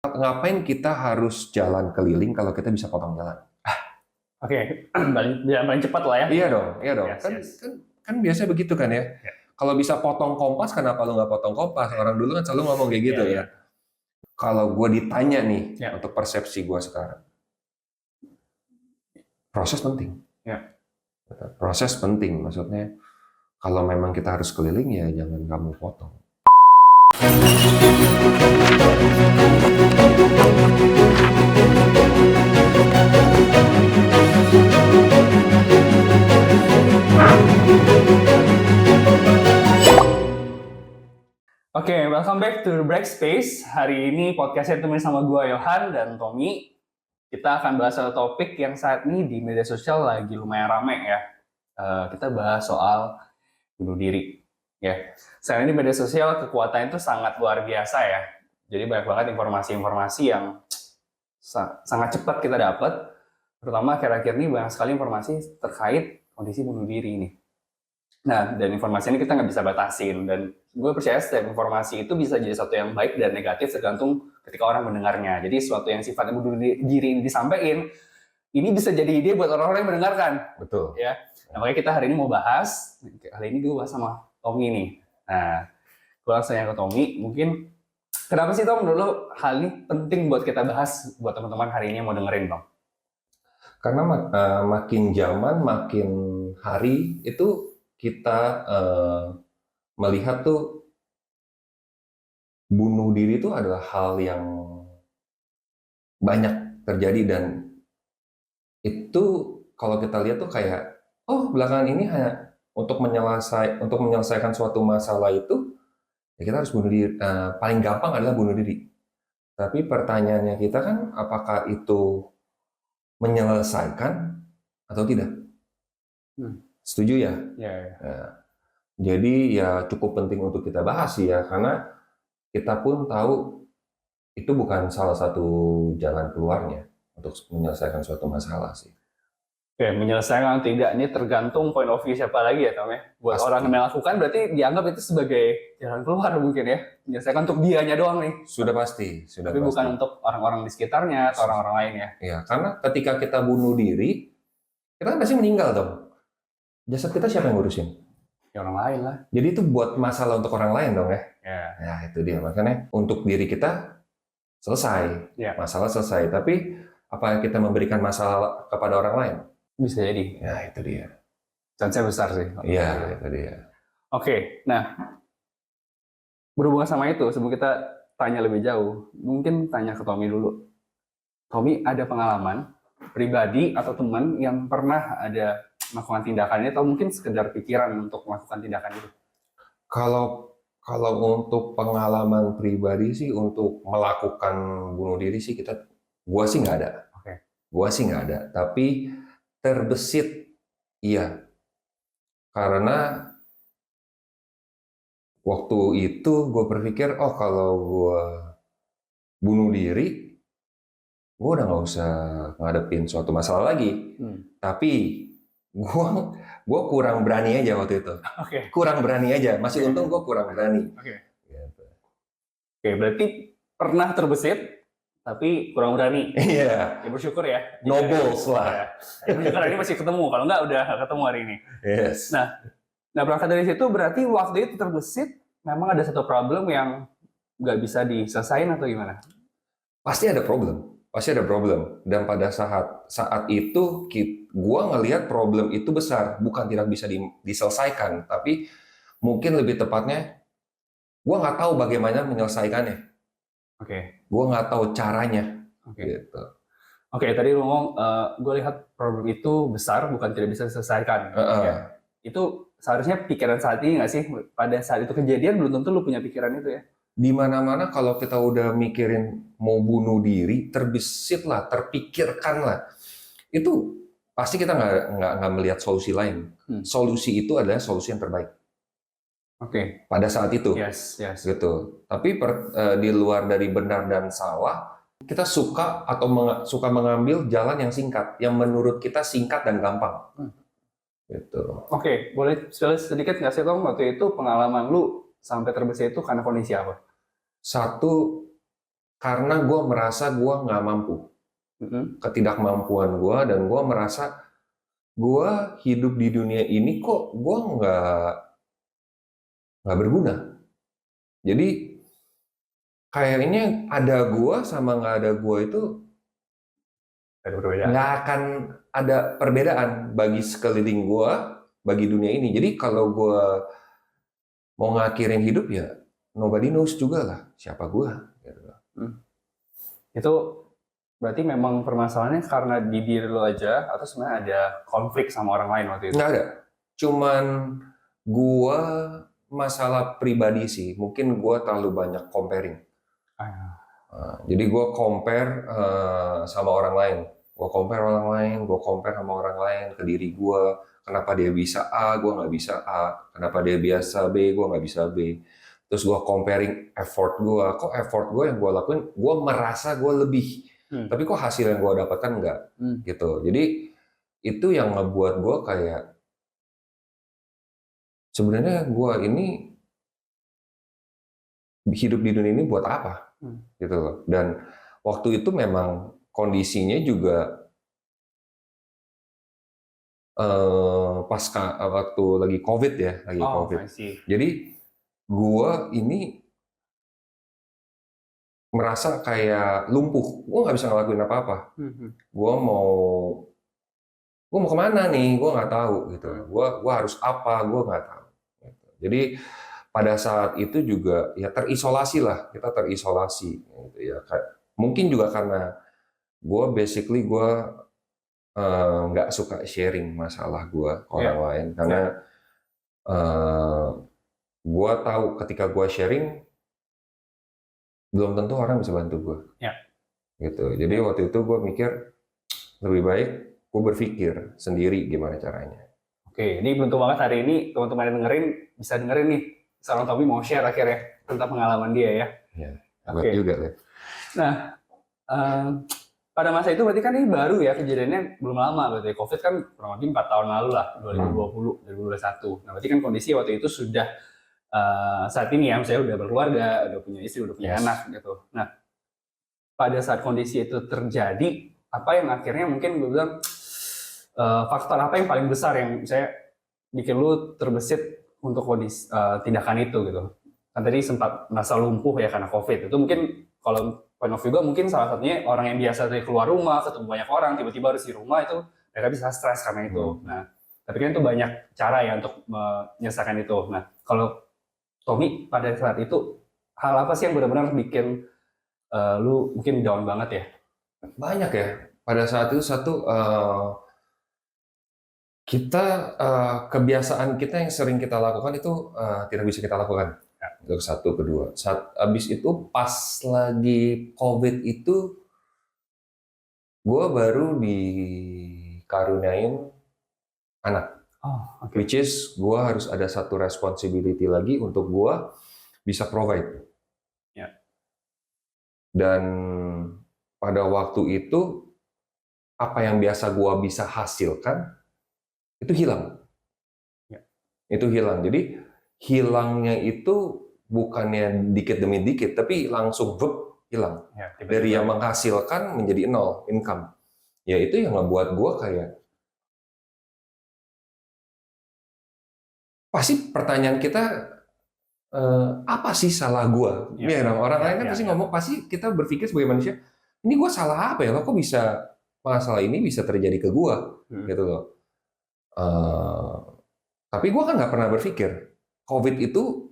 Ngapain kita harus jalan keliling kalau kita bisa potong jalan? Oke, paling cepat lah ya. Iya dong, iya dong. Yes, yes. Kan biasa begitu kan ya. Ya. Kalau bisa potong kompas, kenapa lu nggak potong kompas? Orang dulu kan selalu ngomong kayak gitu Iya, ya. Kalau gue ditanya nih, Ya. untuk persepsi gue sekarang, proses penting. Ya. Proses penting, maksudnya kalau memang kita harus keliling ya jangan kamu potong. Oke, welcome back to The Break Space. Hari ini podcastnya ditemenin sama gue, Yohan dan Tommy. Kita akan bahas satu topik yang saat ini di media sosial lagi lumayan rame ya. Kita bahas soal bunuh diri. Ya, sekarang ini media sosial kekuatan itu sangat luar biasa ya. Jadi banyak banget informasi-informasi yang sangat cepat kita dapat. Terutama akhir-akhir ini banyak sekali informasi terkait kondisi bunuh diri ini. Nah, dan informasi ini kita nggak bisa batasin. Dan gue percaya setiap informasi itu bisa jadi sesuatu yang baik dan negatif tergantung ketika orang mendengarnya. Jadi sesuatu yang sifatnya bunuh diri ini disampaikan, ini bisa jadi ide buat orang-orang yang mendengarkan. Betul. Ya. Nah, makanya kita hari ini mau bahas. Kali ini gue bahas sama Tommy nih. Nah, gue langsung yang ke Tommy. Mungkin kenapa sih Tom dulu hal ini penting buat kita bahas buat teman-teman hari ini yang mau dengerin Tom? Karena makin zaman, makin hari itu kita melihat tuh bunuh diri itu adalah hal yang banyak terjadi, dan itu kalau kita lihat tuh kayak belakangan ini hanya untuk menyelesaikan suatu masalah itu ya kita harus bunuh diri. Paling gampang adalah bunuh diri. Tapi pertanyaannya kita kan, apakah itu menyelesaikan atau tidak? Setuju ya? Ya. Nah, jadi ya cukup penting untuk kita bahas sih ya, karena kita pun tahu itu bukan salah satu jalan keluarnya untuk menyelesaikan suatu masalah sih. Oke, menyelesaikan atau tidak ini tergantung point of view siapa lagi ya Tom ya. Buat Pasti. orang yang melakukan berarti dianggap itu sebagai jalan keluar mungkin ya. Menyelesaikan untuk dianya doang nih. Sudah pasti. Tapi bukan untuk orang-orang di sekitarnya atau orang-orang lain ya. Ya, karena ketika kita bunuh diri, kita kan pasti meninggal dong. Jasad kita siapa yang ngurusin? Ya orang lain lah. Jadi itu buat masalah untuk orang lain dong ya. Ya. Ya itu dia, makanya untuk diri kita selesai, Ya. masalah selesai. Tapi apa kita memberikan masalah kepada orang lain? Bisa jadi. Ya itu dia. Chance besar sih. Iya, itu dia. Oke, nah berhubungan sama itu, sebelum kita tanya lebih jauh, mungkin tanya ke Tommy dulu. Tommy ada pengalaman pribadi atau teman yang pernah ada melakukan tindakan ini, atau mungkin sekedar pikiran untuk melakukan tindakan itu? Kalau untuk pengalaman pribadi sih, untuk melakukan bunuh diri sih gua sih nggak ada. Oke. Gua sih nggak ada. Tapi terbesit, iya. Karena waktu itu gue berpikir, kalau gue bunuh diri, gue udah nggak usah ngadepin suatu masalah lagi. Tapi gue kurang berani aja waktu itu. Oke. Kurang berani aja. Masih untung gue kurang berani. Oke. Gitu. Oke, berarti pernah terbesit, tapi kurang berani. Iya. Ya bersyukur ya. Nobles lah. Ya. Bersyukur hari ini masih ketemu. Kalau enggak udah nggak ketemu hari ini. Yes. Nah berangkat dari situ berarti waktu itu terbesit memang ada satu problem yang nggak bisa diselesain atau gimana? Pasti ada problem. Pasti ada problem. Dan pada saat itu gua ngelihat problem itu besar, bukan tidak bisa diselesaikan, tapi mungkin lebih tepatnya gua nggak tahu bagaimana menyelesaikannya. Oke. Gua nggak tahu caranya. Oke. Gitu. Oke, tadi lu ngomong, gue lihat problem itu besar, bukan tidak bisa diselesaikan. Ya. Itu seharusnya pikiran saat ini nggak sih? Pada saat itu kejadian belum tentu lu punya pikiran itu ya? Di mana-mana kalau kita udah mikirin mau bunuh diri, terbesit lah, terpikirkan lah, itu pasti kita nggak melihat solusi lain. Solusi itu adalah solusi yang terbaik. Oke. Pada saat itu. Yes. Gitu. Tapi di luar dari benar dan salah, kita suka mengambil jalan yang singkat, yang menurut kita singkat dan gampang. Gitu. Oke, boleh sedikit nggak sih Tom, waktu itu pengalaman lu sampai terbesit itu karena kondisi apa? Satu, karena gue merasa gue nggak mampu, ketidakmampuan gue, dan gue merasa gue hidup di dunia ini kok gue nggak berguna. Jadi kayaknya ada gue sama nggak ada gue itu Ada perbedaan. nggak akan ada perbedaan bagi sekeliling gue, bagi dunia ini. Jadi kalau gue mau ngakhirin hidup ya nobody knows juga lah siapa gue. Gitu. Itu berarti memang permasalahannya karena di diri lo aja atau sebenarnya ada konflik sama orang lain waktu itu? Nggak ada. Cuman gue masalah pribadi sih. Mungkin gue terlalu banyak comparing. Jadi gue compare sama orang lain. Gue compare orang lain, gue compare sama orang lain ke diri gue. Kenapa dia bisa A, gue nggak bisa A. Kenapa dia biasa B, gue nggak bisa B. Terus gue comparing effort gue. Kok effort gue yang gue lakuin, gue merasa gue lebih. Tapi kok hasil yang gue dapatkan enggak. Gitu. Jadi itu yang ngebuat gue kayak, sebenarnya gue ini hidup di dunia ini buat apa? Gitu loh. Dan waktu itu memang kondisinya juga pasca waktu lagi COVID ya, lagi COVID. Jadi gua ini merasa kayak lumpuh. Gua nggak bisa ngelakuin apa-apa. Gua mau kemana nih? Gua nggak tahu gitu. Gua harus apa? Gua nggak tahu. Gitu. Jadi pada saat itu juga ya terisolasi lah, kita terisolasi gitu ya. Mungkin juga karena basically gue nggak suka sharing masalah gue ke orang lain, karena gue tahu ketika gue sharing belum tentu orang bisa bantu gue. Gitu. Jadi waktu itu gue mikir lebih baik gue berpikir sendiri gimana caranya. Oke, ini beruntung banget hari ini teman-teman yang dengerin bisa dengerin nih. Salon Tommy mau share akhirnya tentang pengalaman dia ya. Oke. Juga deh. Nah, pada masa itu berarti kan ini baru ya, kejadiannya belum lama berarti. COVID kan kurang lebih 4 tahun lalu lah, 2020, 2021. Nah, berarti kan kondisi waktu itu sudah saat ini ya, saya udah berkeluarga, udah punya istri, udah punya anak gitu. Nah, pada saat kondisi itu terjadi, apa yang akhirnya mungkin gue bilang faktor apa yang paling besar yang saya bikin lu terbesit untuk kondisi tindakan itu gitu. Kan tadi sempat merasa lumpuh ya karena COVID. Itu mungkin kalau point of view gue mungkin salah satunya orang yang biasa dari keluar rumah, ketemu banyak orang, tiba-tiba harus di rumah itu mereka bisa stres karena itu. Nah, tapi kan itu banyak cara ya untuk menyelesaikan itu. Nah, kalau Tommy pada saat itu hal apa sih yang benar-benar bikin lu mungkin down banget ya? Banyak ya. Pada saat itu satu kita kebiasaan kita yang sering kita lakukan itu tidak bisa kita lakukan. Untuk satu, kedua. Habis itu pas lagi COVID itu gue baru dikaruniain anak. Which is gue harus ada satu responsibility lagi untuk gue bisa provide. Dan pada waktu itu apa yang biasa gue bisa hasilkan itu hilang. Itu hilang. Jadi hilangnya itu bukannya dikit demi dikit, tapi langsung hilang. Dari yang menghasilkan menjadi nol income. Ya itu yang ngebuat gue kayak, pasti pertanyaan kita apa sih salah gue? Orang lain kan pasti ngomong, pasti kita berpikir sebagai manusia, ini gue salah apa ya? Kok bisa masalah ini bisa terjadi ke gue? Gitu loh. Tapi gue kan nggak pernah berpikir COVID itu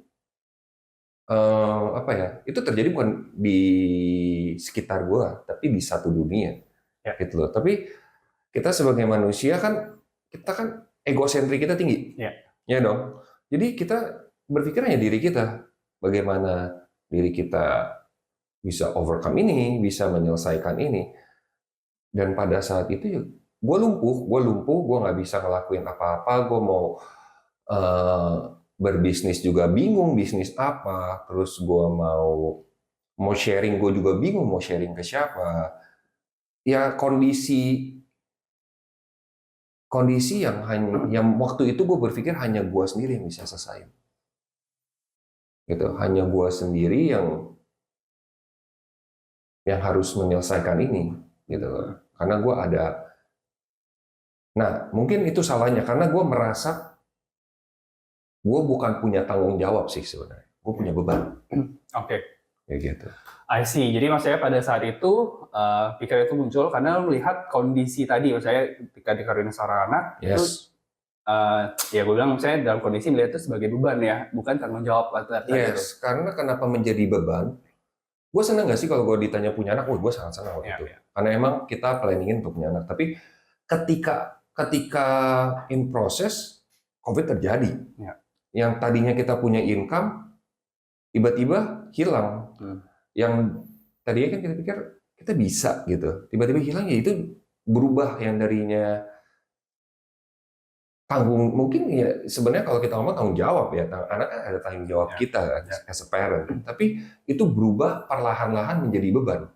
itu terjadi bukan di sekitar gue, tapi di satu dunia, gitu loh. Tapi kita sebagai manusia kan, kita kan egosentrik kita tinggi, ya dong. Jadi kita berpikir hanya diri kita, bagaimana diri kita bisa overcome ini, bisa menyelesaikan ini. Dan pada saat itu ya, gue lumpuh, gue nggak bisa ngelakuin apa-apa, gue mau berbisnis juga bingung bisnis apa, terus gue mau sharing, gue juga bingung mau sharing ke siapa. Ya kondisi yang waktu itu gue berpikir hanya gue sendiri yang bisa selesai. Gitu, hanya gue sendiri yang yang harus menyelesaikan ini gitu loh. Karena gue ada, nah mungkin itu salahnya karena gue merasa gue bukan punya tanggung jawab sih sebenarnya, gue punya beban. Oke. Kayak gitu. I see. Jadi maksudnya pada saat itu pikiran itu muncul karena lu melihat kondisi tadi, maksudnya ketika dikaruniai seorang anak itu Yes. ya gue bilang misalnya dalam kondisi melihat itu sebagai beban ya, bukan tanggung jawab tadi itu. Yes. Karena kenapa menjadi beban? Gue seneng gak sih kalau gue ditanya punya anak? Gue sangat senang waktu itu. Karena emang kita planningin untuk punya anak. Tapi ketika in proses, COVID terjadi. Ya. Yang tadinya kita punya income, tiba-tiba hilang. Yang tadinya kan kita pikir kita bisa gitu. Tiba-tiba hilang, ya itu berubah yang darinya tanggung, mungkin ya sebenarnya kalau kita ngomong tanggung jawab ya, anak kan ada tanggung jawab kita kan, as a parent. Tapi itu berubah perlahan-lahan menjadi beban,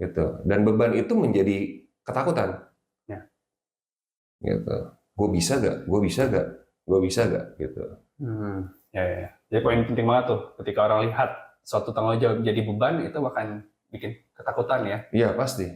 gitu. Dan beban itu menjadi ketakutan, gitu. Gue bisa gak? Gue bisa gak? Gue bisa gak? Gitu. Ya. Jadi poin penting banget tuh, ketika orang lihat suatu tanggung jawab jadi beban itu bahkan bikin ketakutan ya. Iya pasti.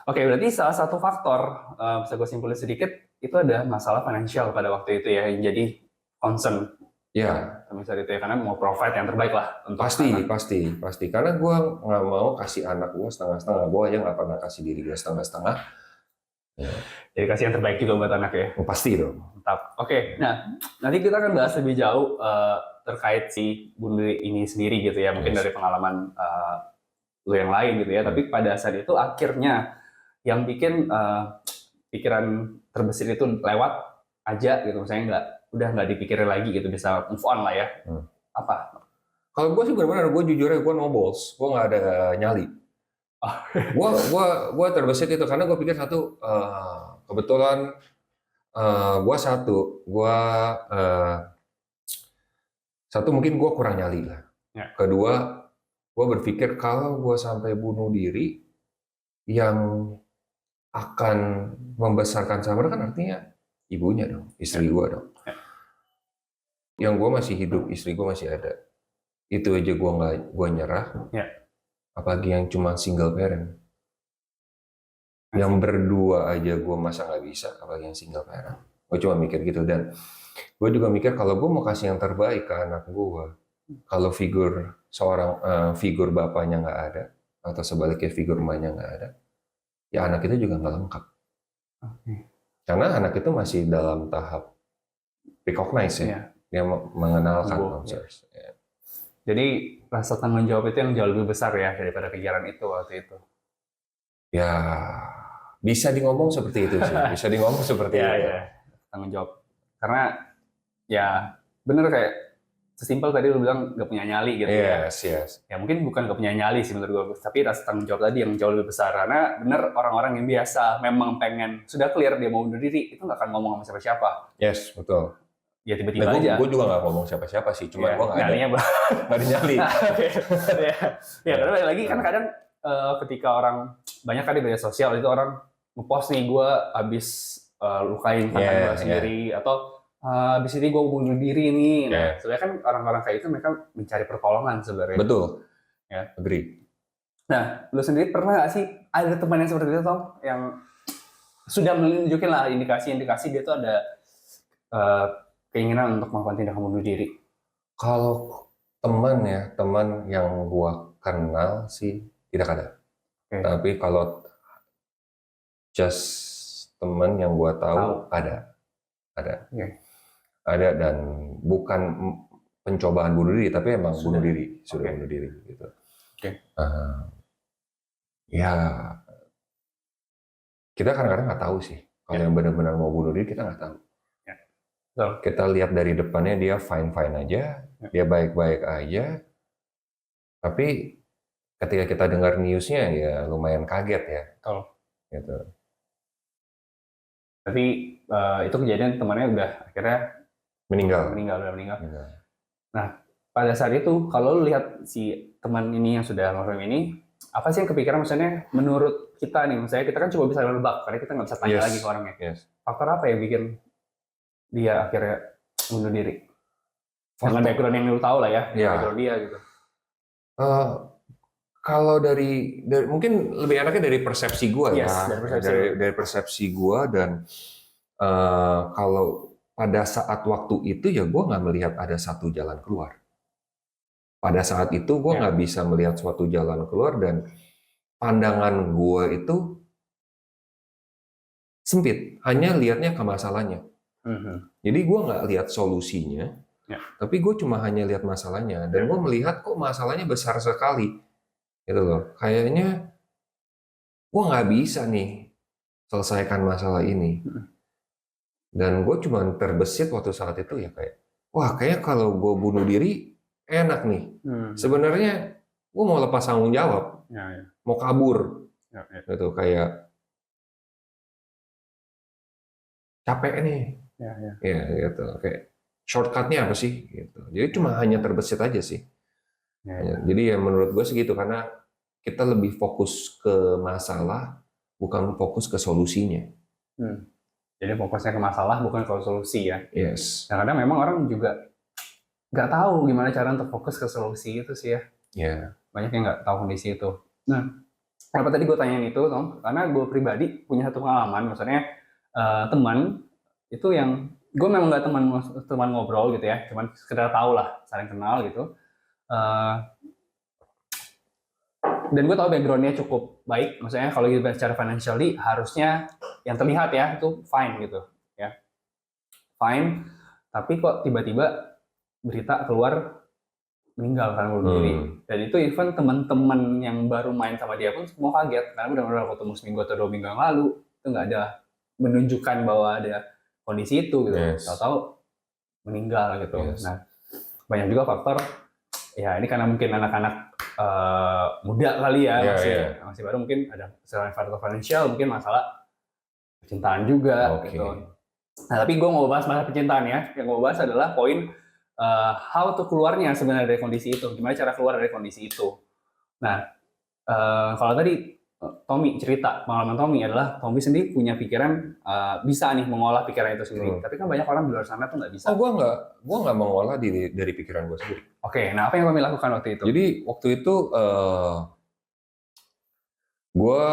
Oke, berarti salah satu faktor, bisa gue simpulin sedikit, itu ada masalah finansial pada waktu itu ya, yang jadi concern. Ya. Misalnya itu ya, karena mau provide yang terbaik lah. Untuk Pasti. Karena gue nggak mau kasih anak gue setengah-setengah. Gue aja nggak pernah kasih diri gue setengah-setengah. Ya. Jadi kasih yang terbaik juga buat anak ya. Pasti dong. Mantap. Oke, nah nanti kita akan bahas lebih jauh terkait si bunuh diri ini sendiri gitu ya, mungkin dari pengalaman lu yang lain gitu ya. Tapi pada saat itu akhirnya yang bikin pikiran terbesit itu lewat aja gitu, misalnya udah nggak dipikirin lagi gitu, bisa move on lah ya. Apa? Kalau gue sih benar-benar, gue jujur aja, gue no balls, gue nggak ada nyali. Gue terbesit itu karena gue pikir satu, kebetulan satu mungkin gue kurang nyali lah. Kedua, gue berpikir kalau gue sampai bunuh diri, yang akan membesarkan Samara kan artinya ibunya dong, istri gue dong. Yang gue masih hidup, istri gue masih ada. Itu aja gue nyerah. Apalagi yang cuma single parent. Yang berdua aja gue masa nggak bisa, apalagi yang single parent. Gue cuma mikir gitu, dan gue juga mikir kalau gue mau kasih yang terbaik ke anak gue, kalau figur bapaknya nggak ada, atau sebaliknya figur emaknya nggak ada, ya anak itu juga nggak lengkap. Karena anak itu masih dalam tahap recognize ya, dia mengenalkan concepts. Jadi rasa tanggung jawab itu yang jauh lebih besar ya daripada pikiran itu waktu itu. Ya bisa ngomong seperti itu sih, bisa ngomong seperti itu. Ya, tanggung jawab. Karena ya bener kayak sesimpel tadi lu bilang gak punya nyali gitu ya. Ya mungkin bukan gak punya nyali sih menurut gue, tapi rasa tanggung jawab tadi yang jauh lebih besar. Karena bener orang-orang yang biasa memang pengen, sudah clear dia mau bunuh diri, itu gak akan ngomong sama siapa-siapa. Yes, betul. Ya tiba-tiba aja. Gue juga gak ngomong siapa-siapa sih, cuma gue gak ada nyali. Ya karena balik lagi kan kadang ketika orang, banyak kan di media sosial itu orang ngepost nih, gue habis lukain tangan gue sendiri, atau habis ini gue bunuh diri nih. Nah, sebenarnya kan orang-orang kayak itu mereka mencari pertolongan sebenarnya. Betul. Ya. Agree. Nah, lu sendiri pernah nggak sih ada teman yang seperti itu, Tom, yang sudah menunjukin lah indikasi dia tuh ada keinginan untuk melakukan tindakan bunuh diri? Kalau teman yang gua kenal sih tidak ada. Tapi kalau just teman yang gua tahu ada. Ada, dan bukan pencobaan bunuh diri, tapi emang bunuh diri, sudah bunuh diri gitu. Ya kita kadang-kadang nggak tahu sih kalau yang benar-benar mau bunuh diri, kita nggak tahu. Kita lihat dari depannya dia fine-fine aja, dia baik-baik aja, tapi ketika kita dengar newsnya ya lumayan kaget ya. Gitu. Tapi itu kejadian temannya udah akhirnya meninggal. Nah, pada saat itu kalau lu lihat si teman ini yang sudah ngelakuin ini, apa sih yang kepikiran, maksudnya menurut kita nih, misalnya kita kan cuma bisa menebak karena kita nggak bisa tanya lagi ke orangnya. Faktor apa yang bikin dia akhirnya bunuh diri? Dengan background yang lu tahu lah ya, background dia gitu. Kalau dari mungkin lebih enaknya dari persepsi gue Yes, ya, dari persepsi. dari persepsi gue dan kalau pada saat waktu itu ya gue nggak melihat ada satu jalan keluar. Pada saat itu gue Ya. nggak bisa melihat suatu jalan keluar dan pandangan gue itu sempit, hanya lihatnya ke masalahnya. Jadi gue nggak lihat solusinya, Ya. tapi gue cuma hanya lihat masalahnya dan gue melihat kok masalahnya besar sekali, gitu loh. Kayaknya gue nggak bisa nih selesaikan masalah ini. Dan gue cuma terbesit waktu saat itu ya kayak, wah kayaknya kalau gue bunuh diri enak nih. Sebenarnya gue mau lepas tanggung jawab, mau kabur, gitu kayak capek nih, ya gitu. Kayak shortcutnya apa sih? Gitu. Jadi cuma hanya terbesit aja sih. Jadi ya menurut gue segitu karena kita lebih fokus ke masalah, bukan fokus ke solusinya. Jadi fokusnya ke masalah bukan ke solusi ya. Yes. Nah, kadang memang orang juga nggak tahu gimana cara untuk fokus ke solusi itu sih ya. Ya. Banyak yang nggak tahu kondisi itu. Nah, kenapa tadi gue tanyain itu, Tom? Karena gue pribadi punya satu pengalaman, maksudnya teman itu yang gue memang nggak teman ngobrol gitu ya, cuman sekedar tahu lah, saling kenal gitu. Dan gue tahu backgroundnya cukup baik, maksudnya kalau gitu secara financially harusnya yang terlihat ya itu fine gitu ya, fine. Tapi kok tiba-tiba berita keluar meninggal karena bunuh diri. Dan itu even teman-teman yang baru main sama dia pun semua kaget karena benar-benar ketemu seminggu atau 2 minggu yang lalu itu nggak ada menunjukkan bahwa ada kondisi itu gitu. Tahu-tahu meninggal gitu. Nah, banyak juga faktor ya ini karena mungkin anak-anak muda kali ya, masih baru, mungkin ada selain faktor finansial mungkin masalah percintaan juga gitu. Nah, tapi gue mau bahas masalah percintaan ya. Yang gue bahas adalah poin how to keluarnya sebenarnya dari kondisi itu. Gimana cara keluar dari kondisi itu. Nah, kalau tadi Tommy cerita, pengalaman Tommy adalah Tommy sendiri punya pikiran bisa nih mengolah pikiran itu sendiri. Tapi kan banyak orang di luar sana tuh nggak bisa. Oh, gue nggak mengolah dari pikiran gue sendiri. Oke, nah apa yang Tommy lakukan waktu itu? Jadi waktu itu gue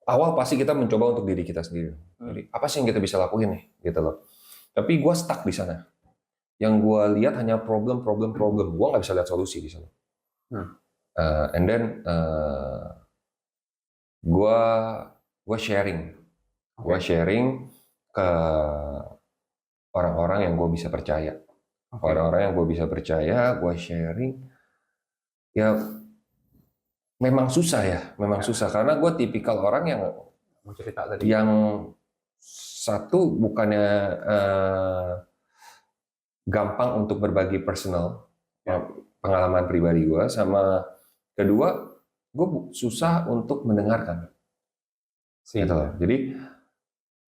awal pasti kita mencoba untuk diri kita sendiri. Jadi apa sih yang kita bisa lakuin nih, gitu loh. Tapi gue stuck di sana. Yang gue lihat hanya problem. Gue nggak bisa lihat solusi di sana. And then gue sharing. Gue sharing ke orang-orang yang gue bisa percaya. Orang-orang yang gue bisa percaya, gue sharing. Ya memang susah ya, susah karena gue tipikal orang yang mau cerita tadi. Yang satu bukannya gampang untuk berbagi personal pengalaman pribadi gue, sama kedua gue susah untuk mendengarkan. Gitu loh. Jadi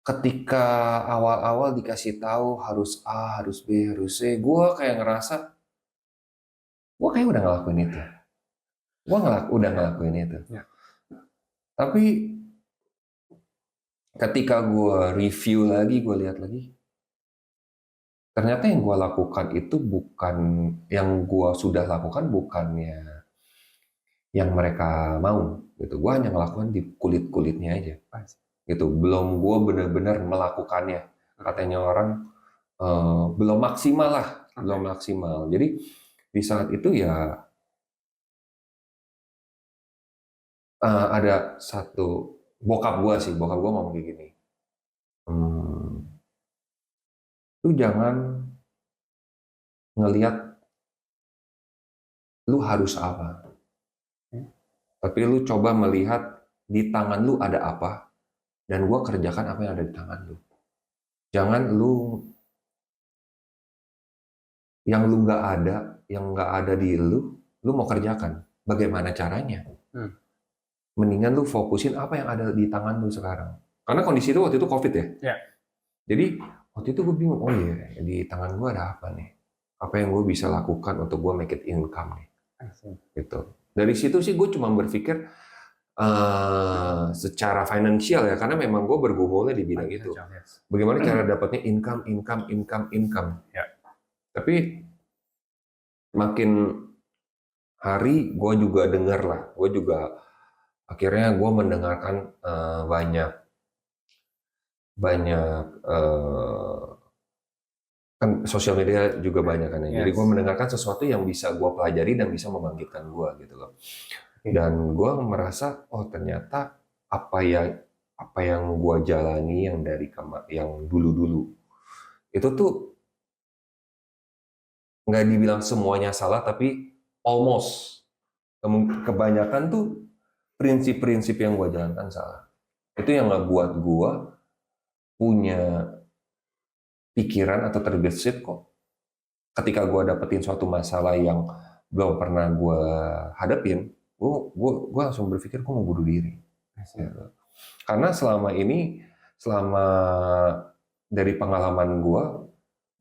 ketika awal-awal dikasih tahu harus A, harus B, harus C, gue kayak ngerasa gue kayak udah ngelakuin itu. Gue udah ngelakuin itu. Tapi ketika gue review lagi, gue lihat lagi, ternyata yang gue lakukan itu bukan yang gue sudah lakukan, bukannya yang mereka mau. Gitu. Gue hanya ngelakukan di kulit-kulitnya aja. Gitu. Belum gue benar-benar melakukannya. Katanya orang belum maksimal lah, belum maksimal. Jadi di saat itu ya ada satu bokap gue ngomong kayak gini, lu jangan ngelihat lu harus apa, tapi lu coba melihat di tangan lu ada apa dan gua kerjakan apa yang ada di tangan lu. Jangan lu yang lu nggak ada, yang nggak ada di lu mau kerjakan. Bagaimana caranya? Mendingan lu fokusin apa yang ada di tangan lu sekarang. Karena kondisi itu waktu itu COVID ya. Jadi waktu itu gue bingung, oh iya, di tangan gue ada apa nih? Apa yang gue bisa lakukan untuk gue make it income nih? Gitu. Dari situ sih gue cuma berpikir secara finansial ya, karena memang gue bergumulnya di bidang itu. Bagaimana cara dapatnya income? Tapi makin hari gue juga dengar lah, gue juga akhirnya gue mendengarkan banyak kan sosial media juga banyak kan ya. Jadi gue Yes. mendengarkan sesuatu yang bisa gue pelajari dan bisa membangkitkan gue gitu loh. Oke. Dan gue merasa oh ternyata apa yang gue jalani yang yang dulu-dulu itu tuh nggak dibilang semuanya salah, tapi almost kebanyakan tuh prinsip-prinsip yang gue jalankan salah. Itu yang nggak buat gue punya pikiran atau terbesit kok ketika gue dapetin suatu masalah yang belum pernah gue hadapin, gue langsung berpikir gue mau bunuh diri. Gitu. Karena selama dari pengalaman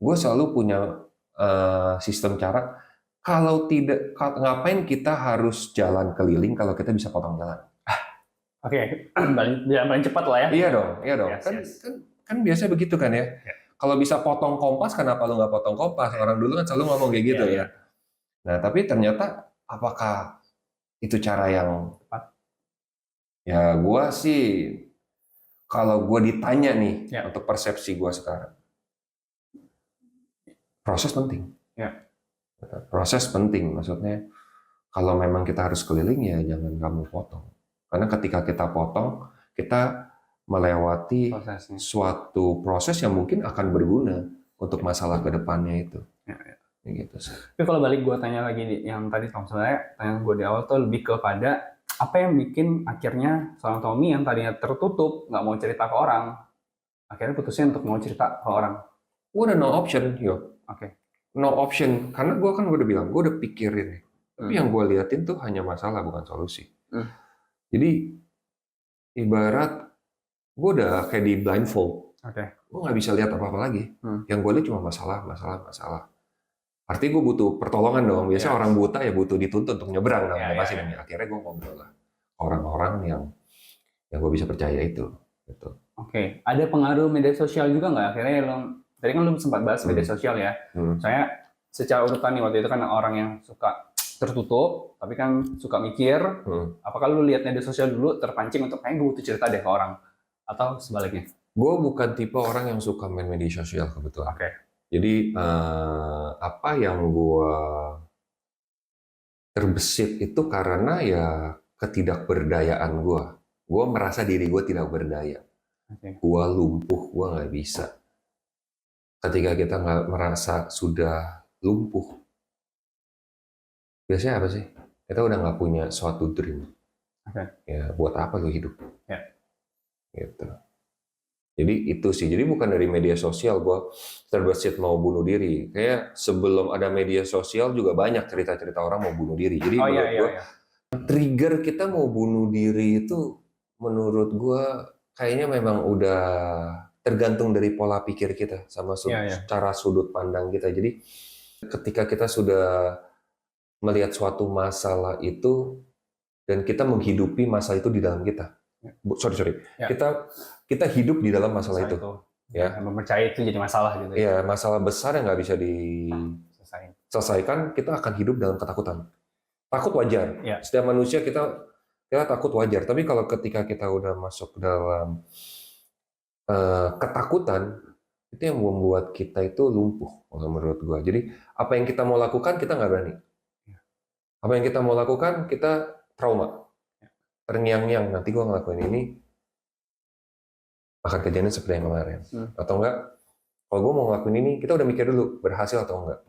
gue selalu punya sistem cara, kalau tidak, ngapain kita harus jalan keliling kalau kita bisa potong jalan? Oke, paling cepat lah ya. Iya dong. Yes, Kan, yes. kan biasa begitu kan ya. Ya. Kalau bisa potong kompas, kenapa lu nggak potong kompas? Orang dulu kan selalu ngomong kayak gitu Iya, ya. Nah, tapi ternyata apakah itu cara yang tepat? Ya, gua sih kalau gue ditanya nih Ya. untuk persepsi gue sekarang, proses penting. Ya. Proses penting, maksudnya kalau memang kita harus keliling ya jangan kamu potong. Karena ketika kita potong, kita melewati Prosesnya. suatu proses yang mungkin akan berguna untuk masalah kedepannya itu. Ya. Gitu sih. Tapi kalau balik gue tanya lagi yang tadi Tom, sebenarnya tanya gue di awal tuh lebih kepada apa yang bikin akhirnya seorang Tommy yang tadinya tertutup, nggak mau cerita ke orang, akhirnya putusin untuk mau cerita ke orang. Gue udah no option, yo. Oke. No option, karena gue kan udah bilang, gue udah pikirin. Tapi yang gue liatin tuh hanya masalah, bukan solusi. Jadi, ibarat gue udah kayak di blindfold. Gue nggak bisa lihat apa-apa lagi. Yang gue lihat cuma masalah. Artinya gue butuh pertolongan dong. Biasanya orang buta ya butuh dituntut untuk nyebrang. Pasti. Akhirnya gue ngobrol lah orang-orang yang gue bisa percaya itu. Gitu. Oke. Ada pengaruh media sosial juga nggak? Akhirnya tadi kan lu sempat bahas media sosial ya. Saya secara urutan nih waktu itu kan orang yang suka tertutup, tapi kan suka mikir. Apakah lu lihat media sosial dulu terpancing untuk kayak gue butuh cerita deh ke orang? Atau sebaliknya? Gue bukan tipe orang yang suka main media sosial kebetulan. Oke. Jadi apa yang gue terbesit itu karena ya ketidakberdayaan gue. Gue merasa diri gue tidak berdaya. Gue lumpuh, gue nggak bisa. Ketika kita nggak merasa sudah lumpuh, biasanya apa sih? Kita udah nggak punya suatu dream. Ya buat apa lu hidup? Gitu. Jadi itu sih. Jadi bukan dari media sosial gue terbesit mau bunuh diri. Kayak sebelum ada media sosial juga banyak cerita-cerita orang mau bunuh diri. Jadi menurut gue trigger kita mau bunuh diri itu menurut gue kayaknya memang udah tergantung dari pola pikir kita sama cara sudut pandang kita. Jadi ketika kita sudah melihat suatu masalah itu dan kita menghidupi masalah itu di dalam kita. Kita hidup di dalam masalah itu. Ya, mempercayai itu jadi masalah gitu. Iya, masalah besar yang nggak bisa diselesaikan, kita akan hidup dalam ketakutan. Takut wajar. Setiap manusia kita takut wajar. Tapi kalau ketika kita udah masuk dalam ketakutan, itu yang membuat kita itu lumpuh, menurut gua. Jadi apa yang kita mau lakukan kita nggak berani. Apa yang kita mau lakukan kita trauma. Terngiang-ngiang, nanti gue ngelakuin ini akan kejadian seperti yang kemarin. Atau enggak, kalau gue mau ngelakuin ini, kita udah mikir dulu, berhasil atau enggak.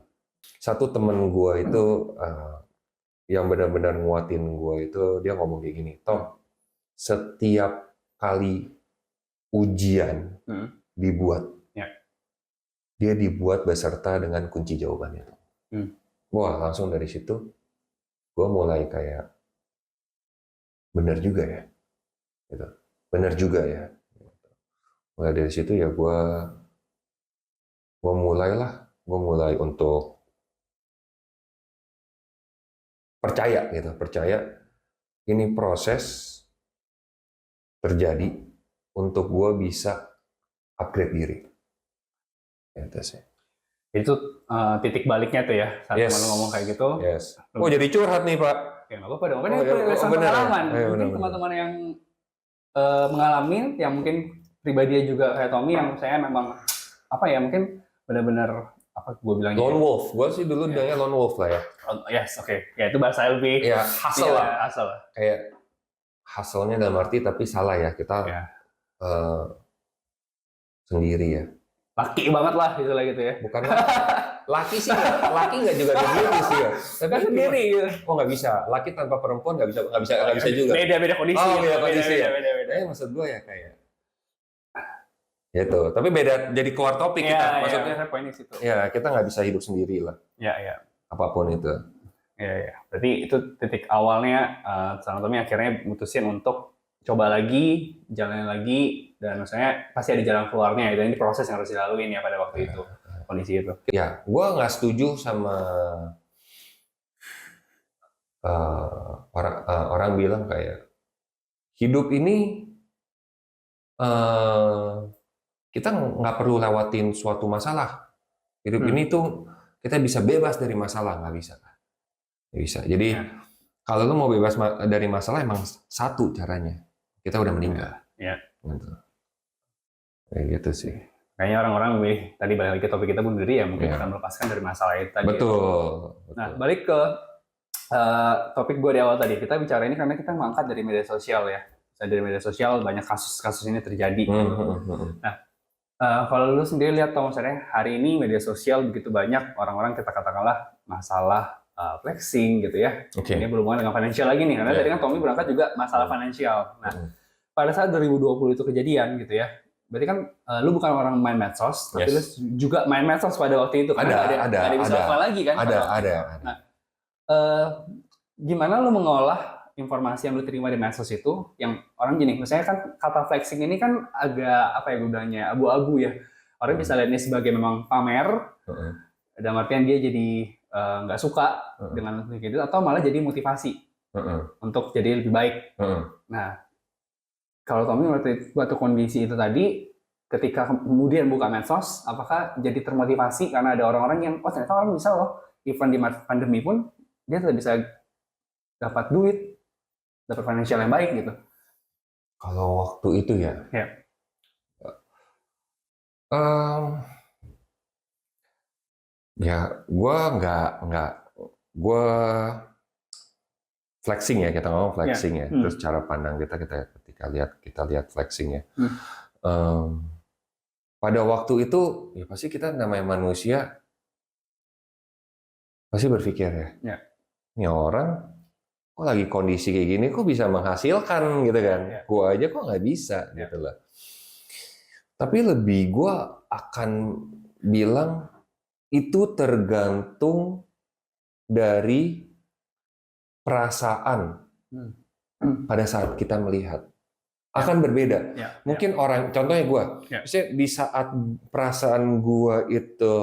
Satu temen gue itu, yang benar-benar nguatin gue itu, dia ngomong kayak gini, Tom, setiap kali ujian dibuat, dia dibuat beserta dengan kunci jawabannya. Wah, langsung dari situ, gue mulai kayak, benar juga ya, gitu. Benar juga ya. Mulai dari situ ya gue mulai untuk percaya ini proses terjadi untuk gue bisa upgrade diri. Gitu sih. Itu titik baliknya tuh ya saat Yes. teman lu ngomong kayak gitu. Yes. Oh, jadi curhat nih, Pak. Ya nggak apa-apa dong, kan Oh, itu ya, penjelasan bener ya? pengalaman. Oh, ya, Mungkin bener. teman-teman yang mengalami, yang mungkin pribadinya juga kayak Tommy, yang saya memang apa ya, mungkin benar-benar apa gue bilangnya? Lone wolf. Gue sih dulu bilangnya lone wolf lah ya. Yes, oke. Ya itu bahasa lebih. Ya, hustle lah. Hustle lah. Kayak hustle-nya dalam arti tapi salah ya. Kita Ya. sendiri ya. Laki banget lah gitu ya. Bukan laki sih, laki nggak juga sendiri sih ya. Tapi Kan sendiri gitu. Oh, nggak bisa. Laki tanpa perempuan nggak bisa juga. Beda kondisi. Oh, beda kondisi ya. Beda. Maksud gue ya kayak gitu. Tapi beda, jadi keluar topik kita. Maksudnya poinnya situ. ya kita nggak bisa hidup sendiri lah. Ya. Apapun itu. Ya. Berarti itu titik awalnya Sang Tommy akhirnya mutusin untuk coba lagi, jalanin lagi, dan maksudnya pasti ada jalan keluarnya. Dan ini proses yang harus dilaluin ya pada waktu itu, kondisi itu. Ya, gue nggak setuju sama orang bilang kayak hidup ini kita nggak perlu lewatin suatu masalah. Hidup ini tuh kita bisa bebas dari masalah, nggak bisa. Nggak bisa. Jadi kalau lu mau bebas dari masalah emang satu caranya. Kita udah meninggal. Ya. Gitu. Kayak gitu sih. Kayaknya orang-orang memilih, tadi balik lagi ke topik kita bunuh diri ya, mungkin akan melepaskan dari masalah itu tadi. Betul. Nah, balik ke topik gue di awal tadi. Kita bicara ini karena kita mengangkat dari media sosial ya. Dari media sosial banyak kasus-kasus ini terjadi. Nah, kalau lu sendiri lihat, Tom, misalnya hari ini media sosial begitu banyak orang-orang kita katakanlah masalah flexing gitu ya. Ini berhubungan dengan financial lagi nih, karena tadi kan Tommy berangkat juga masalah financial. Nah, pada saat 2020 itu kejadian gitu ya, berarti kan lu bukan orang main medsos, tapi lu juga main medsos pada waktu itu. Ada bisa apa lagi kan? Ada. Nah, gimana lu mengolah informasi yang lu terima di medsos itu, yang orang gini, misalnya kan kata flexing ini kan agak apa ya gue bilangnya, abu-abu ya. Orang bisa lihat ini sebagai memang pamer, dalam artian dia jadi nggak suka dengan gitu, atau malah jadi motivasi untuk jadi lebih baik. Nah, kalau Tommy waktu kondisi itu tadi, ketika kemudian buka medsos, apakah jadi termotivasi karena ada orang-orang yang ternyata orang bisa loh, even di pandemi pun dia tetap bisa dapat duit, dapat financial yang baik gitu. Kalau waktu itu ya. Ya, gue flexing ya, kita ngomong flexing ya. Terus cara pandang kita ketika lihat flexing ya. Pada waktu itu ya pasti kita namanya manusia pasti berpikir ya. Ini orang kok lagi kondisi kayak gini kok bisa menghasilkan gitu kan. Gua aja kok nggak bisa gitu lah. Tapi lebih gua akan bilang itu tergantung dari perasaan pada saat kita melihat. Akan berbeda. Mungkin orang, contohnya gue, di saat perasaan gue itu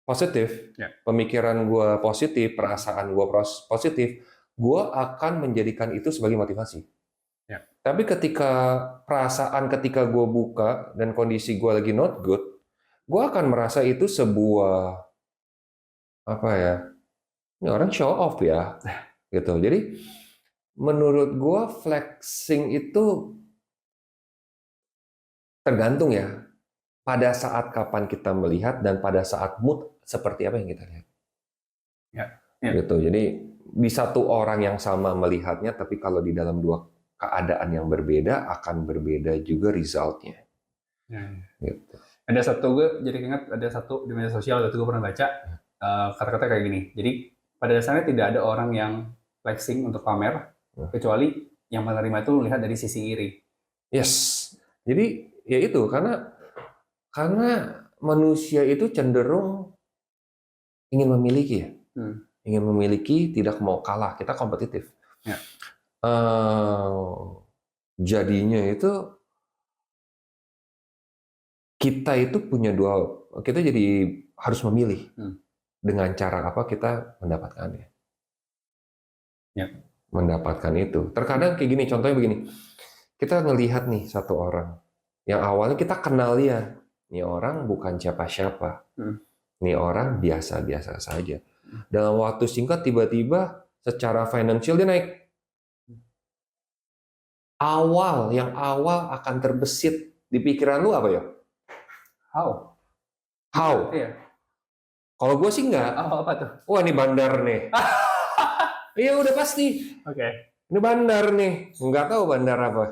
positif, pemikiran gue positif, perasaan gue positif, gue akan menjadikan itu sebagai motivasi. Tapi ketika gue buka dan kondisi gue lagi not good, gue akan merasa itu sebuah apa ya? Ini orang show off ya, gitu. Jadi menurut gue flexing itu tergantung ya pada saat kapan kita melihat dan pada saat mood seperti apa yang kita lihat. Gitu. Jadi di satu orang yang sama melihatnya, tapi kalau di dalam dua keadaan yang berbeda akan berbeda juga resultnya. Gitu. Ada satu, gue jadi ingat ada satu di media sosial waktu gue pernah baca kata-kata kayak gini. Jadi pada dasarnya tidak ada orang yang flexing untuk pamer kecuali yang menerima itu melihat dari sisi iri. Yes. Jadi ya itu karena manusia itu cenderung ingin memiliki ya. Ingin memiliki, tidak mau kalah. Kita kompetitif. Jadinya itu kita itu punya kita jadi harus memilih dengan cara apa kita mendapatkannya. Mendapatkan itu. Terkadang kayak gini, contohnya begini. Kita ngelihat nih satu orang yang awalnya kita kenal dia. Ini orang bukan siapa-siapa. nih orang biasa-biasa saja. Dalam waktu singkat tiba-tiba secara financial dia naik. Yang awal akan terbesit di pikiran lu apa ya? How? How? Iya. Kalau gue sih enggak. Apa tuh? Wah, ini bandar nih. Iya udah pasti. Oke. Ini bandar nih. Nggak tahu bandar apa.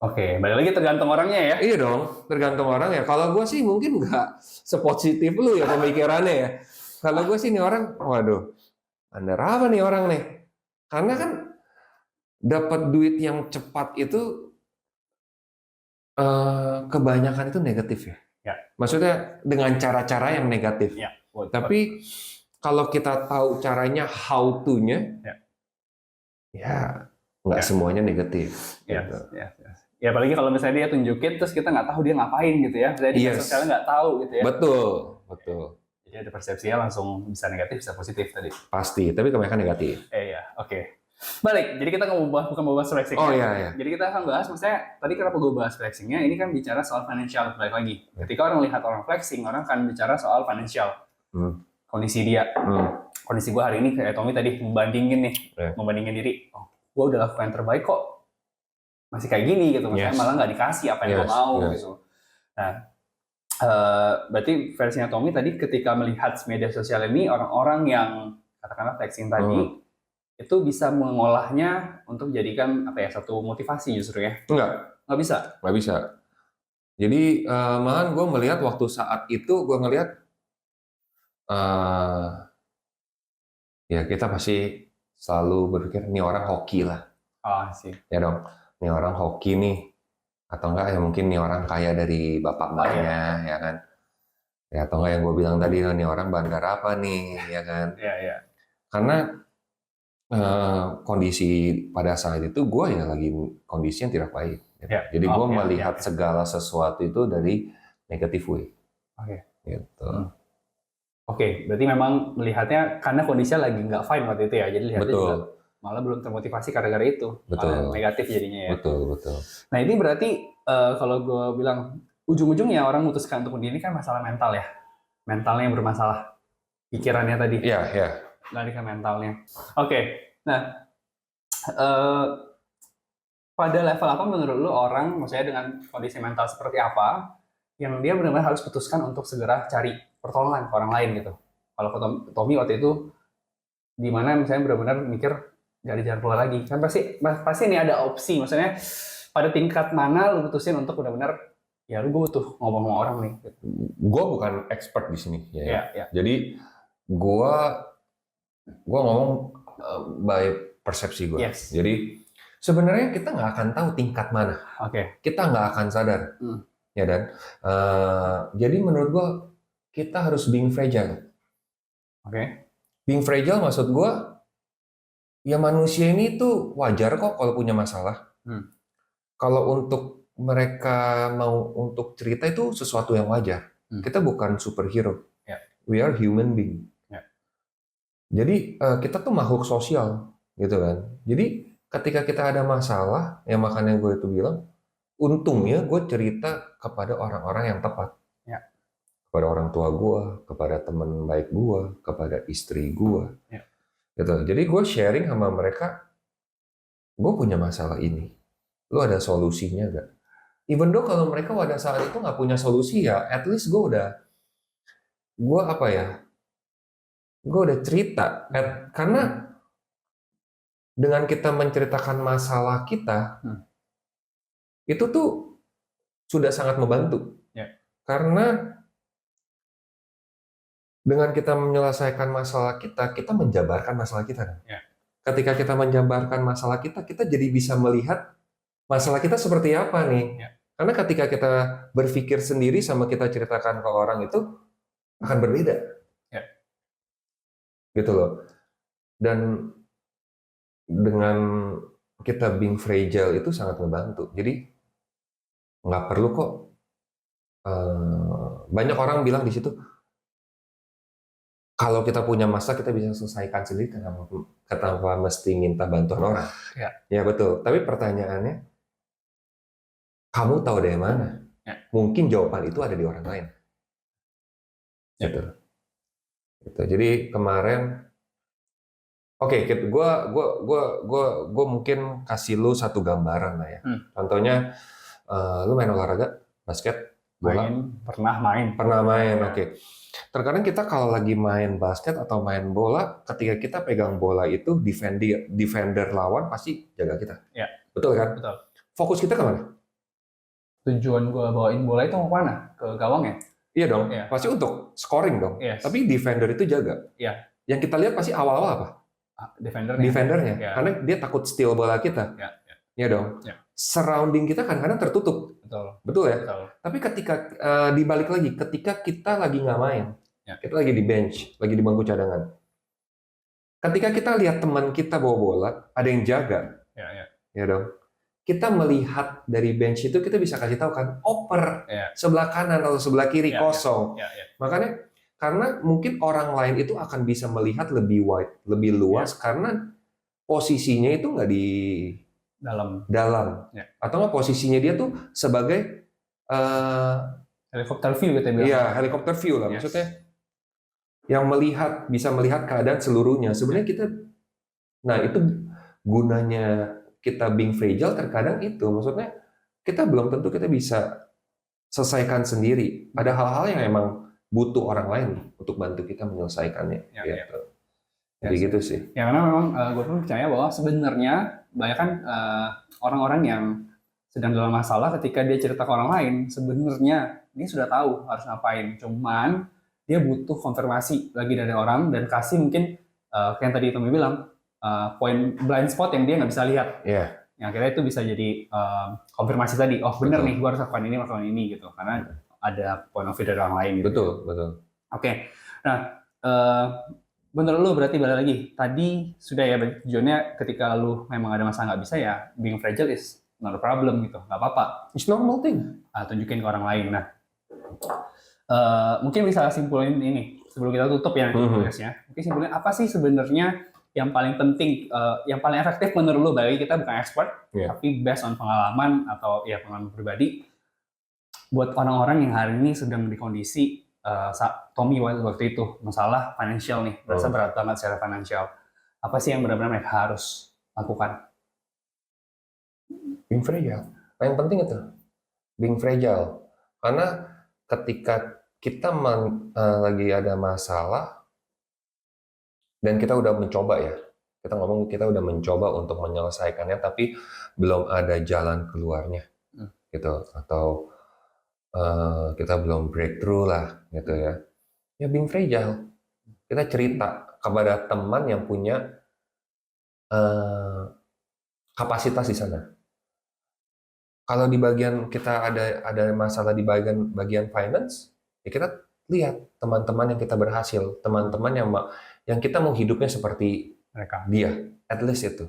Oke, balik lagi tergantung orangnya ya. Iya dong, tergantung orang ya. Kalau gue sih mungkin nggak sepositif lu ya pemikirannya ya. Kalau gue sih nih orang, waduh, bandar apa nih orang nih? Karena kan dapat duit yang cepat itu kebanyakan itu negatif ya. Ya. Maksudnya dengan cara-cara yang negatif. Ya. Tapi kalau kita tahu caranya how to-nya, ya nggak semuanya negatif. Ya, Gitu. ya apalagi kalau misalnya dia tunjukin terus kita nggak tahu dia ngapain gitu ya. Misalnya di sosialnya nggak tahu gitu ya. Betul. Jadi ada persepsinya langsung bisa negatif, bisa positif tadi. Pasti, tapi kebanyakan negatif. Iya, oke. Balik, jadi kita bukan mau bahas flexing. Oh iya. Jadi kita akan bahas, maksudnya tadi kenapa gue bahas flexingnya, ini kan bicara soal financial, balik lagi. Ketika orang lihat orang flexing, orang akan bicara soal financial. Kondisi dia. Kondisi gue hari ini, kayak Tommy tadi, membandingin diri. Oh, gue udah lakukan yang terbaik kok. Masih kayak gini gitu, maksudnya malah nggak dikasih apa yang gue mau gitu. Nah, berarti versinya Tommy tadi ketika melihat media sosial ini, orang-orang yang katakanlah flexing tadi, itu bisa mengolahnya untuk jadikan satu motivasi justru ya? Nggak bisa. Jadi malahan gue melihat waktu saat itu gue ngelihat ya kita pasti selalu berpikir ini orang hoki lah. Sih. Ya dong, ini orang hoki nih, atau enggak ya mungkin ini orang kaya dari bapak-bapaknya, ya kan? Ya atau enggak yang gue bilang tadi, ini orang bandar apa nih, ya kan? Iya. Karena kondisi pada saat itu gue ya lagi kondisi yang tidak baik. Gitu. Jadi gue melihat segala sesuatu itu dari negative way. Gitu. Oke, berarti memang melihatnya karena kondisinya lagi nggak fine waktu itu ya, jadi lihatnya juga malah belum termotivasi gara-gara itu, malah negatif jadinya ya. Betul. Nah ini berarti kalau gue bilang ujung-ujungnya orang memutuskan untuk ini kan masalah mental ya, mentalnya yang bermasalah, pikirannya tadi. Iya. Lari ke mentalnya. Oke. Nah, pada level apa menurut lu orang, maksudnya dengan kondisi mental seperti apa, yang dia benar-benar harus putuskan untuk segera cari pertolongan ke orang lain gitu. Kalau Tommy waktu itu, di mana misalnya benar-benar mikir dari jalan keluar lagi, kan pasti ini ada opsi, maksudnya pada tingkat mana lu putusin untuk benar-benar ya lu gue butuh ngomong sama orang nih. Gue bukan expert di sini ya. Jadi gue ngomong by persepsi gue. Jadi sebenarnya kita nggak akan tahu tingkat mana. Kita nggak akan sadar. Ya dan jadi menurut gue kita harus being fragile. Being fragile maksud gue ya manusia ini tuh wajar kok kalau punya masalah. Kalau untuk mereka mau untuk cerita itu sesuatu yang wajar. Kita bukan superhero. We are human being. Jadi kita tuh makhluk sosial, gitu kan. Jadi ketika kita ada masalah, ya makanya gue itu bilang, untungnya gue cerita kepada orang-orang yang tepat. Kepada orang tua gue, kepada teman baik gue, kepada istri gue. Gitu. Jadi gue sharing sama mereka, gue punya masalah ini. Lu ada solusinya gak? Even though kalau mereka pada saat itu nggak punya solusi ya, at least gue udah cerita. Karena dengan kita menceritakan masalah kita, itu tuh sudah sangat membantu. Karena dengan kita menyelesaikan masalah kita menjabarkan masalah kita. Ketika kita menjabarkan masalah kita jadi bisa melihat masalah kita seperti apa nih. Karena ketika kita berpikir sendiri sama kita ceritakan ke orang itu akan berbeda. Gitu loh. Dan dengan kita being fragile itu sangat membantu. Jadi nggak perlu kok. Banyak orang bilang di situ, kalau kita punya masalah kita bisa selesaikan sendiri, kenapa mesti minta bantuan orang? Ya betul. Tapi pertanyaannya, kamu tahu dari mana? Mungkin jawaban itu ada di orang lain. Ya. Gitu. Jadi kemarin, oke, gue mungkin kasih lu satu gambaran lah ya. Contohnya, lu main olahraga, basket, bola. Pernah main. Oke. Terkadang kita kalau lagi main basket atau main bola, ketika kita pegang bola itu defender lawan pasti jaga kita. Ya. Betul kan? Betul. Fokus kita kemana? Tujuan gue bawain bola itu mau kemana? Ke gawang ya? Iya dong. Ya. Pasti untuk scoring dong. Yes. Tapi defender itu jaga. Ya. Yang kita lihat pasti awal-awal apa? Defendernya. Ya. Karena dia takut steal bola kita. Ya. Iya dong. Ya. Surrounding kita kadang-kadang tertutup. Betul ya? Betul. Tapi ketika dibalik lagi, ketika kita lagi nggak main, ya. Kita lagi di bench, lagi di bangku cadangan. Ketika kita lihat teman kita bawa bola, ada yang jaga. Ya dong. Kita melihat dari bench itu, kita bisa kasih tahu kan, oper sebelah kanan atau sebelah kiri kosong. Makanya, karena mungkin orang lain itu akan bisa melihat lebih wide, lebih luas, karena posisinya itu nggak di dalam. Atau nggak posisinya dia tuh sebagai helikopter view kita bilang. Iya, helikopter view lah. Maksudnya yang bisa melihat keadaan seluruhnya. Sebenarnya kita, nah itu gunanya kita being fragile terkadang itu. Maksudnya kita belum tentu kita bisa selesaikan sendiri. Ada hal-hal yang emang butuh orang lain untuk bantu kita menyelesaikannya. Gitu. Jadi gitu sih. Ya karena memang gue pun percaya bahwa sebenarnya banyak kan orang-orang yang sedang dalam masalah ketika dia cerita ke orang lain, sebenarnya dia sudah tahu harus ngapain. Cuman dia butuh konfirmasi lagi dari orang dan kasih mungkin kayak yang tadi Tommy bilang, poin blind spot yang dia nggak bisa lihat. Yang akhirnya itu bisa jadi konfirmasi tadi, oh bener nih gue harus lakukan ini gitu. Karena ada point of view dari orang lain. Gitu. Betul. Oke. Nah, menurut lu berarti balik lagi, tadi sudah ya tujuannya ketika lu memang ada masalah nggak bisa ya, being fragile is not a problem gitu, nggak apa-apa. It's normal thing. Tunjukin ke orang lain. Nah, mungkin bisa simpulin ini sebelum kita tutup ya podcastnya. Mungkin simpulin apa sih sebenarnya yang paling penting, yang paling efektif menurut lu, bagi kita bukan expert, tapi based on pengalaman atau ya pengalaman pribadi, buat orang-orang yang hari ini sedang di kondisi Tommy waktu itu masalah financial nih, merasa berat banget secara financial. Apa sih yang benar-benar mereka harus lakukan? Being fragile. Yang penting itu being fragile. Karena ketika kita lagi ada masalah dan kita udah mencoba ya, kita udah mencoba untuk menyelesaikannya, tapi belum ada jalan keluarnya, gitu, atau kita belum breakthrough lah, gitu ya. Ya being fragile. Kita cerita kepada teman yang punya kapasitas di sana. Kalau di bagian kita ada masalah di bagian finance, ya kita lihat teman-teman yang kita berhasil, teman-teman yang kita mau hidupnya seperti mereka, dia, at least itu.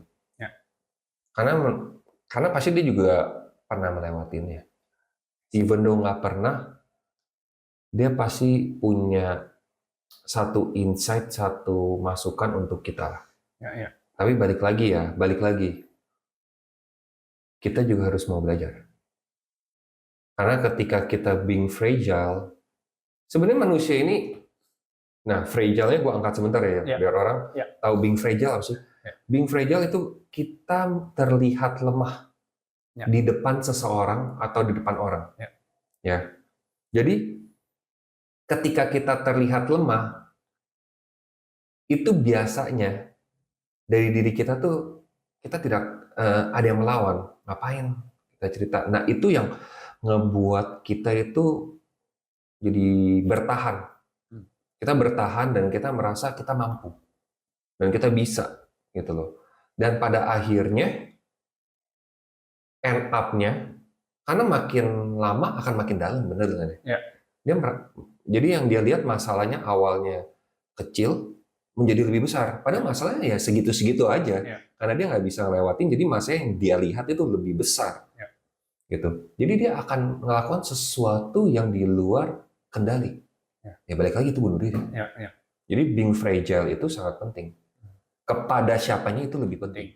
Karena pasti dia juga pernah melewatinya. Even though nggak pernah, dia pasti punya satu insight, satu masukan untuk kita lah. Tapi balik lagi, kita juga harus mau belajar. Karena ketika kita being fragile, sebenarnya manusia ini, nah fragile-nya gue angkat sebentar ya, biar orang tahu being fragile apa sih. Being fragile itu kita terlihat lemah di depan seseorang atau di depan orang. Ya. Jadi ketika kita terlihat lemah, itu biasanya dari diri kita tuh kita tidak ada yang melawan. Ngapain kita cerita? Nah itu yang ngebuat kita itu jadi bertahan. Kita bertahan dan kita merasa kita mampu dan kita bisa, gitu loh. Dan pada akhirnya end up-nya, karena makin lama akan makin dalam, bener kan ya? Jadi yang dia lihat masalahnya awalnya kecil menjadi lebih besar. Padahal masalahnya ya segitu-segitu aja. Karena dia nggak bisa ngelewatin, jadi masalah yang dia lihat itu lebih besar. Gitu. Jadi dia akan melakukan sesuatu yang di luar kendali. Ya balik lagi itu bunuh diri. Jadi being fragile itu sangat penting. Kepada siapanya itu lebih penting.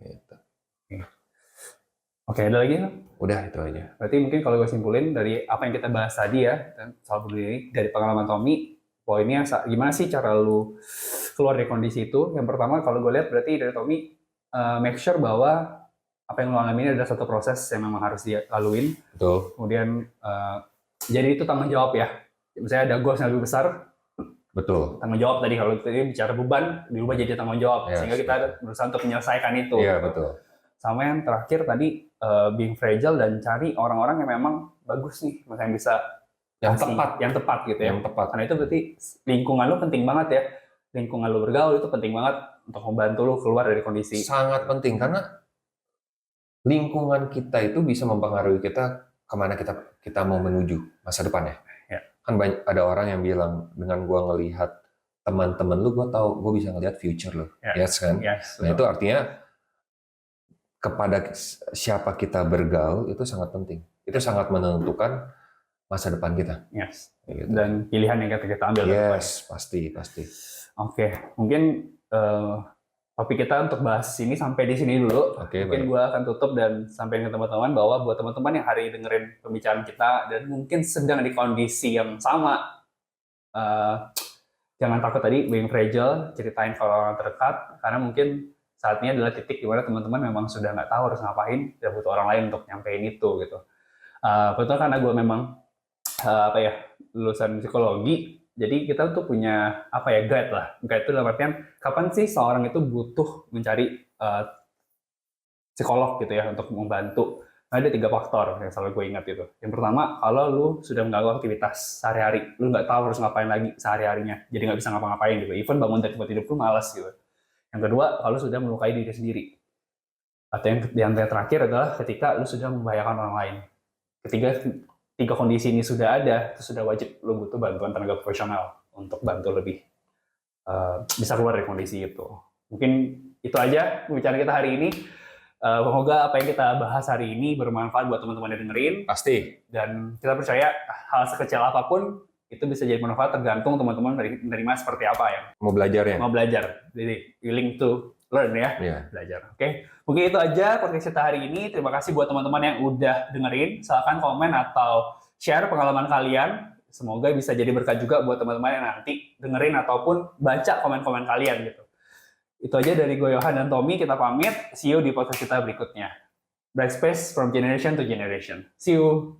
Gitu. Oke, ada lagi? Udah itu aja. Berarti mungkin kalau gue simpulin dari apa yang kita bahas tadi ya, soal bunuh diri, dari pengalaman Tommy, poinnya gimana sih cara lu keluar dari kondisi itu? Yang pertama kalau gue lihat berarti dari Tommy, make sure bahwa apa yang lu alami ini adalah satu proses yang memang harus dilaluin. Betul. Kemudian jadi itu tanggung jawab ya. Misalnya ada goals yang lebih besar, Betul. tanggung jawab tadi kalau tadi bicara beban, diubah jadi tanggung jawab. Yes, sehingga kita berusaha untuk menyelesaikan itu. Iya, betul. Sama yang terakhir tadi, being fragile dan cari orang-orang yang memang bagus nih, yang bisa yang tepat gitu ya. Yang tepat. Karena itu berarti lingkungan lu penting banget ya. Lingkungan lu bergaul itu penting banget untuk membantu lu keluar dari kondisi. Sangat penting karena lingkungan kita itu bisa mempengaruhi kita kemana kita mau menuju masa depannya. Ya. Kan ada orang yang bilang dengan gua ngelihat teman-teman lu, gua tahu gua bisa ngelihat future lu. Yes kan? Yes, nah itu artinya kepada siapa kita bergaul itu sangat penting. Itu sangat menentukan masa depan kita. Yes. Gitu. Dan pilihan yang kita ambil. Yes, pasti. Oke, mungkin topik kita untuk bahas ini sampai di sini dulu. Mungkin gue akan tutup dan sampaikan ke teman-teman bahwa buat teman-teman yang hari ini dengerin pembicaraan kita dan mungkin sedang di kondisi yang sama, jangan takut tadi being fragile, ceritain ke orang terdekat, karena mungkin saat ini adalah titik di mana teman-teman memang sudah nggak tahu harus ngapain dan butuh orang lain untuk nyampein itu gitu. Betul, karena gue memang lulusan psikologi. Jadi kita tuh punya guide lah. Guide itu dalam artian kapan sih seorang itu butuh mencari psikolog gitu ya untuk membantu. Nah, ada 3 faktor yang selalu gue ingat itu. Yang pertama, kalau lu sudah mengganggu aktivitas sehari-hari, lu nggak tahu harus ngapain lagi sehari-harinya, jadi nggak bisa ngapa-ngapain gitu. Even bangun dari tempat tidur pun malas gitu. Yang kedua, kalau sudah melukai diri sendiri. Atau yang terakhir adalah ketika lu sudah membahayakan orang lain. Ketiga 3 kondisi ini sudah ada, itu sudah wajib lu butuh bantuan tenaga profesional untuk bantu lebih bisa keluar dari kondisi itu. Mungkin itu aja pembicaraan kita hari ini. Semoga apa yang kita bahas hari ini bermanfaat buat teman-teman yang dengerin. Pasti. Dan kita percaya hal sekecil apapun itu bisa jadi manfaat tergantung teman-teman menerima seperti apa ya. Mau belajarnya. Mau belajar. Jadi willing to learn ya. Yeah. Belajar. Oke. Mungkin itu aja podcast kita hari ini. Terima kasih buat teman-teman yang udah dengerin. Silakan komen atau share pengalaman kalian. Semoga bisa jadi berkat juga buat teman-teman yang nanti dengerin ataupun baca komen-komen kalian gitu. Itu aja dari gue, Yohan dan Tommy. Kita pamit. See you di podcast kita berikutnya. Bright Space from Generation to Generation. See you.